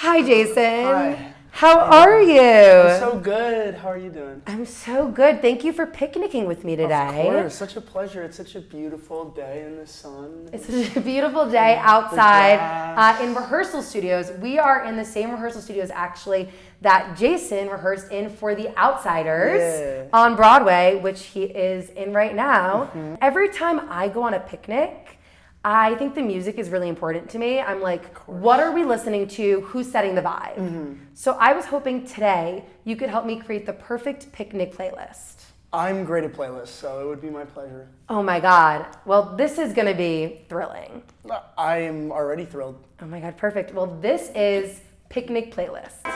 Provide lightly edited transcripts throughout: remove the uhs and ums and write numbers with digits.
Hi, Jason. Hi. How are you? I'm so good. How are you doing? I'm so good. Thank you for picnicking with me today. Of course. Such a pleasure. It's such a beautiful day in the sun. It's such a beautiful day outside in rehearsal studios. We are in the same rehearsal studios, actually, that Jason rehearsed in for The Outsiders on Broadway, which he is in right now. Mm-hmm. Every time I go on a picnic, I think the music is really important to me. I'm like, what are we listening to? Who's setting the vibe? Mm-hmm. So I was hoping today you could help me create the perfect picnic playlist. I'm great at playlists, so it would be my pleasure. Oh my God. Well, this is going to be thrilling. I am already thrilled. Oh my God, perfect. Well, this is Picnic Playlist.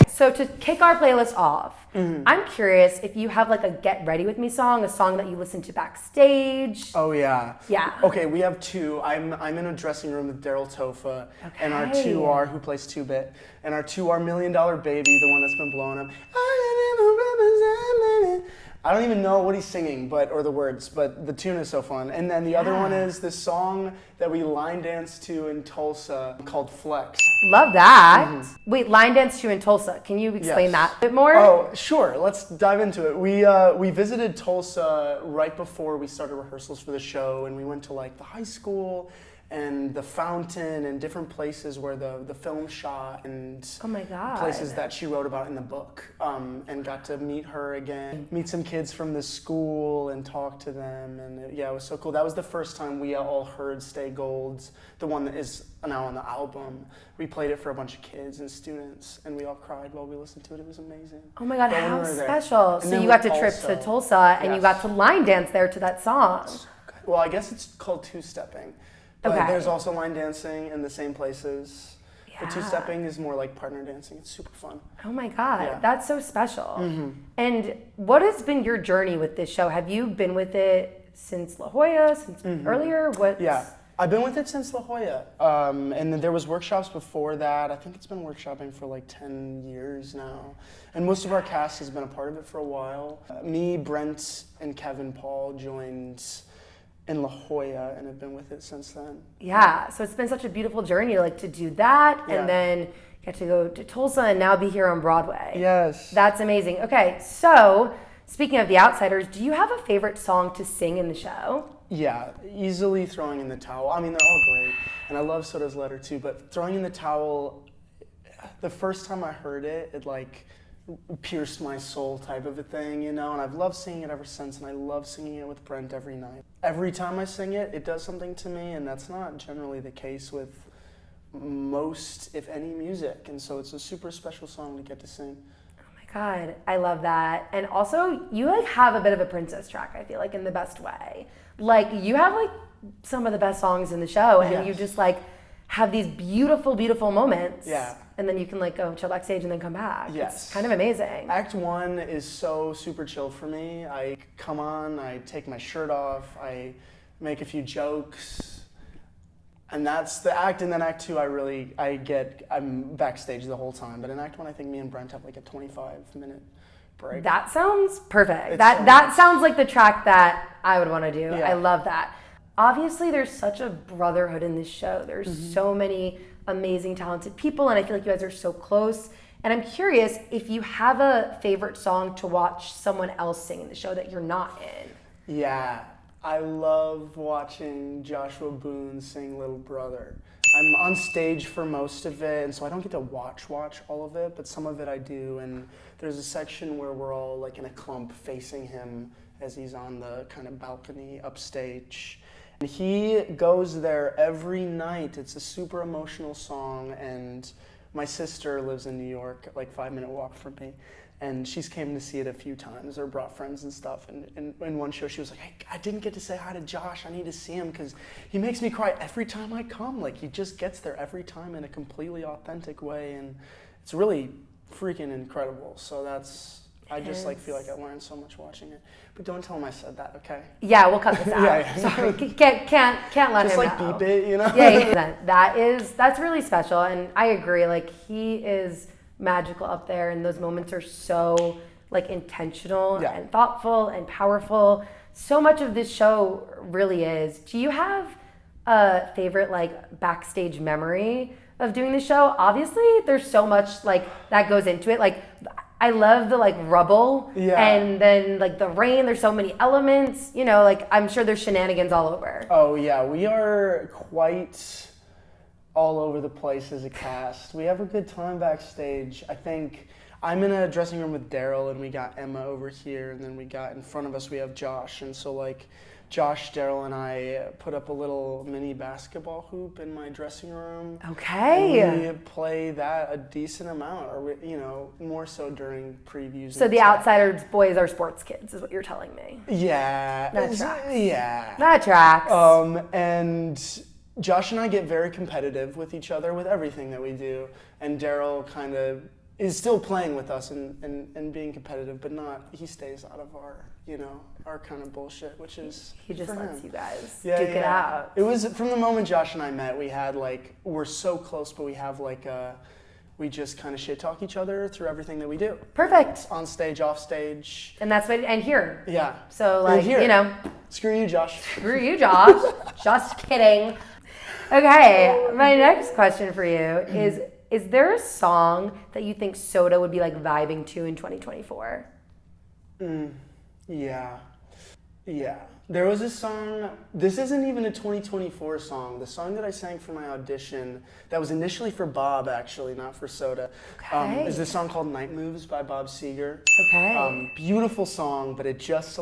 So to kick our playlist off, I'm curious if you have like a get ready with me song, a song that you listen to backstage. Oh yeah. Yeah. Okay, we have two. I'm in a dressing room with Daryl Tofa, and our two are, who plays 2-Bit, and our two are $1 Million Baby, the one that's been blowing up. I don't even know what he's singing, or the words, but the tune is so fun. And then the other one is this song that we line danced to in Tulsa called Flex. Love that. Mm-hmm. Wait, line dance to in Tulsa. Can you explain that a bit more? Oh, sure. Let's dive into it. We visited Tulsa right before we started rehearsals for the show, and we went to like the high school and the fountain and different places where the film shot, and oh my God, places that she wrote about in the book, and got to meet her again, meet some kids from the school and talk to them, and it was so cool. That was the first time we all heard Stay Gold's, the one that is now on the album. We played it for a bunch of kids and students, and we all cried while we listened to it. It was amazing. Oh my God, how special. So you got to trip to Tulsa, and you got to line dance there to that song. Well, I guess it's called two-stepping. But there's also line dancing in the same places. Yeah. The two-stepping is more like partner dancing. It's super fun. Oh my God, that's so special. Mm-hmm. And what has been your journey with this show? Have you been with it since La Jolla, since earlier? Yeah, I've been with it since La Jolla. And then there was workshops before that. I think it's been workshopping for like 10 years now. And most of our cast has been a part of it for a while. Me, Brent, and Kevin Paul joined in La Jolla and have been with it since then. Yeah, so it's been such a beautiful journey, like to do that and then get to go to Tulsa and now be here on Broadway. Yes. That's amazing. Okay, so speaking of The Outsiders, do you have a favorite song to sing in the show? Yeah, easily Throwing in the Towel. I mean, they're all great, and I love Soda's Letter too, but Throwing in the Towel, the first time I heard it, it like pierced my soul type of a thing, you know, and I've loved singing it ever since, and I love singing it with Brent every night. Every time I sing it, it does something to me, and that's not generally the case with most, if any, music, and so it's a super special song to get to sing. Oh my God, I love that. And also, you like have a bit of a princess track, I feel like, in the best way. Like, you have like some of the best songs in the show, and you just like have these beautiful, beautiful moments. Yeah. And then you can like go chill backstage and then come back. Yes. It's kind of amazing. Act 1 is so super chill for me. I come on, I take my shirt off, I make a few jokes, and that's the act. And then Act 2, I'm backstage the whole time. But in Act 1, I think me and Brent have like a 25-minute break. That sounds perfect. That sounds like the track that I would want to do. Yeah. I love that. Obviously, there's such a brotherhood in this show. There's so many amazing, talented people, and I feel like you guys are so close. And I'm curious if you have a favorite song to watch someone else sing in the show that you're not in. Yeah, I love watching Joshua Boone sing Little Brother. I'm on stage for most of it, and so I don't get to watch all of it, but some of it I do. And there's a section where we're all like in a clump facing him as he's on the kind of balcony upstage. And he goes there every night. It's a super emotional song, and my sister lives in New York, like 5-minute walk from me, and she's came to see it a few times or brought friends and stuff. And in one show, she was like, "Hey, I didn't get to say hi to Josh. I need to see him because he makes me cry every time I come. Like, he just gets there every time in a completely authentic way, and it's really freaking incredible." So I just like feel like I learned so much watching it. But don't tell him I said that, okay? Yeah, we'll cut this out. Sorry, can't let just him like know. Beep it, you know? That's really special, and I agree. Like, he is magical up there, and those moments are so like intentional and thoughtful and powerful. so much of this show really is. Do you have a favorite like backstage memory of doing the show? Obviously, there's so much like that goes into it. Like I love the like rubble and then like the rain. There's so many elements, you know, like I'm sure there's shenanigans all over. Oh yeah, we are quite all over the place as a cast. We have a good time backstage. I think I'm in a dressing room with Daryl and we got Emma over here and then we got in front of us we have Josh, and so like Josh, Daryl, and I put up a little mini basketball hoop in my dressing room. Okay. And we play that a decent amount, or more so during previews. So the Outsiders boys are sports kids, is what you're telling me. Yeah. That tracks. Yeah. That tracks. And Josh and I get very competitive with each other with everything that we do, and Daryl kind of is still playing with us and being competitive, but not. He stays out of our kind of bullshit, which is he just lets you guys duke it out. It was from the moment Josh and I met. We had we're so close, but we have we just kind of shit talk each other through everything that we do. Perfect. On stage, off stage. And that's what and here. Yeah. So like here. Screw you, Josh. Screw you, Josh. Just kidding. Okay, my next question for you is there a song that you think Soda would be like vibing to in 2024? Yeah. There was a song, this isn't even a 2024 song. The song that I sang for my audition, that was initially for Bob actually, not for Soda, is this song called Night Moves by Bob Seger. Okay. Beautiful song, but it just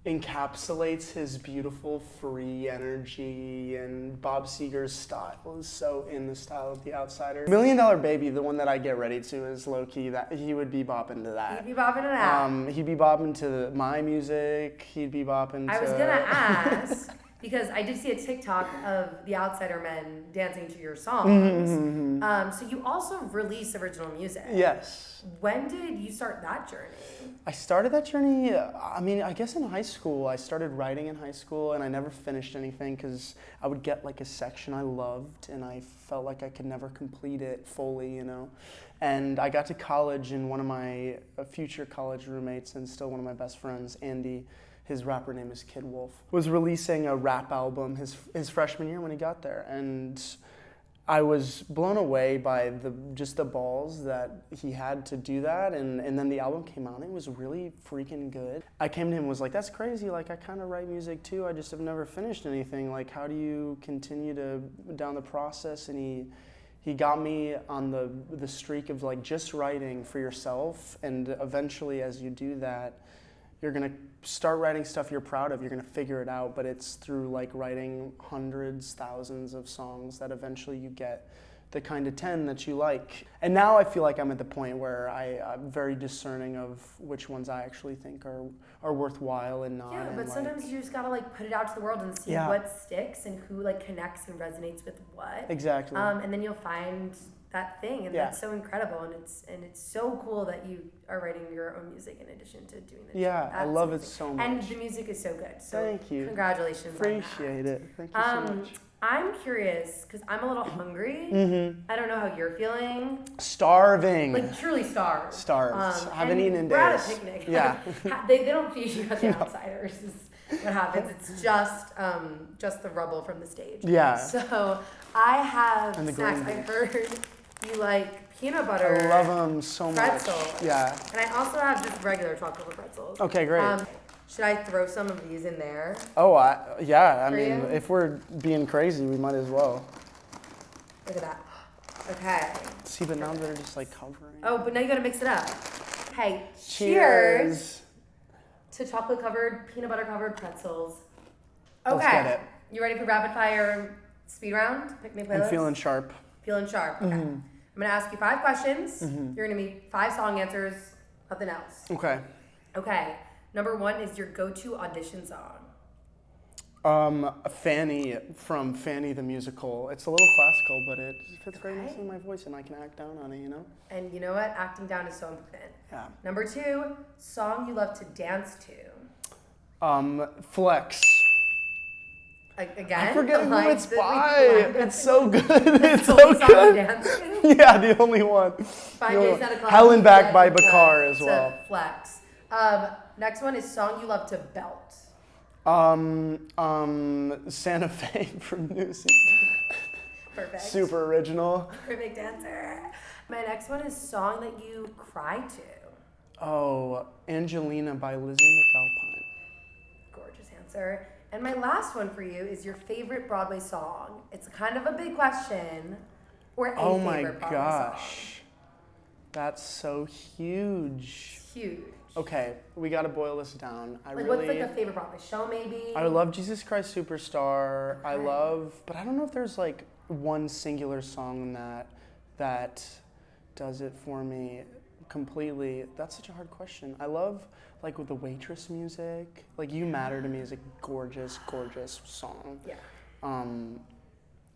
encapsulates his beautiful free energy, and Bob Seger's style is so in the style of The Outsiders. $1 Million Baby, the one that I get ready to, is low-key that he would be bopping to that. He'd be bopping to that. He'd be bopping to my music. He'd be bopping to... I was gonna ask, because I did see a TikTok of the Outsider men dancing to your songs. So you also release original music. Yes. When did you start that journey? I started that journey, I guess in high school. I started writing in high school, and I never finished anything because I would get a section I loved, and I felt like I could never complete it fully, And I got to college, and one of my future college roommates and still one of my best friends, Andy, his rapper name is Kid Wolf, was releasing a rap album his freshman year when he got there, and I was blown away by the balls that he had to do that, and then the album came out and it was really freaking good. I came to him and was like, that's crazy, I kind of write music too, I just have never finished anything, how do you continue down the process? And he got me on the streak of just writing for yourself, and eventually as you do that, you're gonna start writing stuff you're proud of. You're gonna figure it out, but it's through writing hundreds, thousands of songs that eventually you get the kind of 10 that you like. And now I feel like I'm at the point where I'm very discerning of which ones I actually think are worthwhile and not. Yeah, but sometimes you just gotta put it out to the world and see what sticks and who connects and resonates with what. Exactly. And then you'll find that thing, and that's so incredible, and it's so cool that you are writing your own music in addition to doing the show. I love it so much. And the music is so good. So thank you. Congratulations. Appreciate it. Thank you so much. I'm curious because I'm a little hungry. I don't know how you're feeling. Starving. Truly starved. Starved. Haven't eaten in days. We're at a picnic. Yeah. they don't feed you at the Outsiders. Is what happens. It's just the rubble from the stage. Yeah. So I have snacks. I heard you like peanut butter. I love them so much. Pretzels. Yeah. And I also have just regular chocolate pretzels. Okay, great. Should I throw some of these in there? Oh, yeah. You? If we're being crazy, we might as well. Look at that. Okay. See, but now they're just covering. Oh, but now you gotta mix it up. Hey, cheers to chocolate covered, peanut butter covered pretzels. Okay. Let's get it. You ready for rapid fire speed round? Pick me playlist? I'm feeling sharp. Feeling sharp. Okay. I'm gonna ask you 5 questions. You're gonna be 5 song answers, nothing else. Okay. Okay. Number 1 is your go-to audition song. Fanny from Fanny the Musical. It's a little classical, but it fits very nicely in my voice, and I can act down on it, And you know what? Acting down is so important. Yeah. Number 2, song you love to dance to. Flex. Again? I forget who it's by. It's so good. It's so good. Yeah, the only one. Find Days at a Club. Hell and Back by Bakar as well. Flex. Next one is song you love to belt. Santa Fe from New Season. Perfect. Super original. Perfect answer. My next one is song that you cry to. Oh, Angelina by Lizzie McAlpine. Gorgeous answer. And my last one for you is your favorite Broadway song. It's kind of a big question. Or a Oh my favorite Broadway gosh. That's so huge. Huge. Okay, we gotta boil this down. What's like a favorite Broadway show maybe? I love Jesus Christ Superstar. Okay. I love, but I don't know if there's like one singular song that does it for me completely. That's such a hard question. I love like with the Waitress music. Like You Matter to Me is a gorgeous, gorgeous song. Yeah.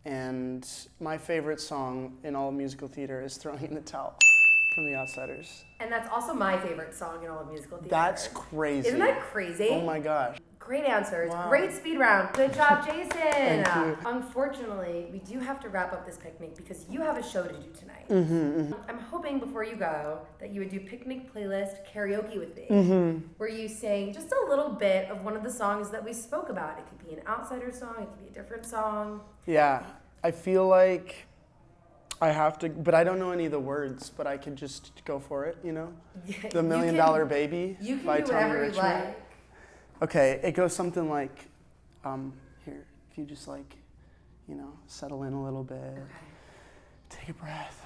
And my favorite song in all of musical theater is Throwing in the Towel from The Outsiders. And that's also my favorite song in all of musical theater. That's crazy. Isn't that crazy? Oh my gosh. Great answers. Wow. Great speed round. Good job, Jason. Thank you. Unfortunately, we do have to wrap up this picnic because you have a show to do tonight. I'm hoping before you go that you would do picnic playlist karaoke with me, where you sing just a little bit of one of the songs that we spoke about. It could be an outsider song. It could be a different song. Yeah, I feel like I have to, but I don't know any of the words, but I could just go for it, you know? The $1 Million Baby You can by do Tommy whatever you Richmond. like. Okay, it goes something like, here, if you just like, you know, settle in a little bit, take a breath.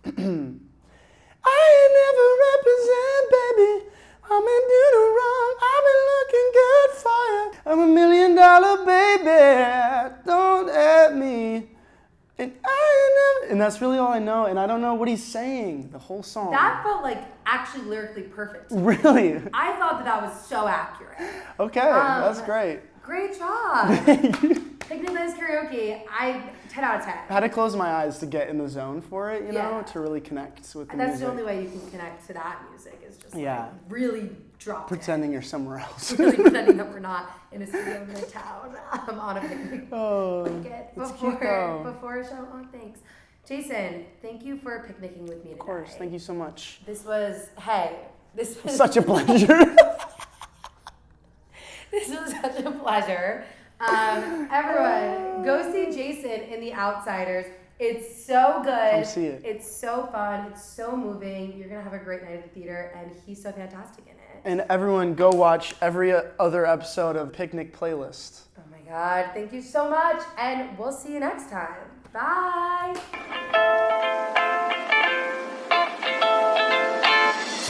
I ain't never represent, baby. I'm in do the wrong. I've been looking good for you. I'm $1 million baby. Don't at me. And I ain't never. And that's really all I know. And I don't know what he's saying. The whole song. That felt like actually lyrically perfect. Really? I thought that was so accurate. Okay, that's great. Great job. Picnic Playlist Karaoke, 10 out of 10. I had to close my eyes to get in the zone for it, you know, Yeah. to really connect with the And that's music. the only way you can connect to that music is just Yeah. like really drop Pretending you're somewhere else. Really pretending that we're not in a studio in Midtown on a picnic Oh, blanket it's cute though. before a show. Oh, thanks. Jason, thank you for picnicking with me today. Of course, thank you so much. This was Such a pleasure. This was such a pleasure. Everyone, go see Jason in The Outsiders. It's so good. Come see it. It's so fun. It's so moving. You're going to have a great night at the theater, and he's so fantastic in it. And everyone, go watch every other episode of Picnic Playlist. Oh my God. Thank you so much, and we'll see you next time. Bye.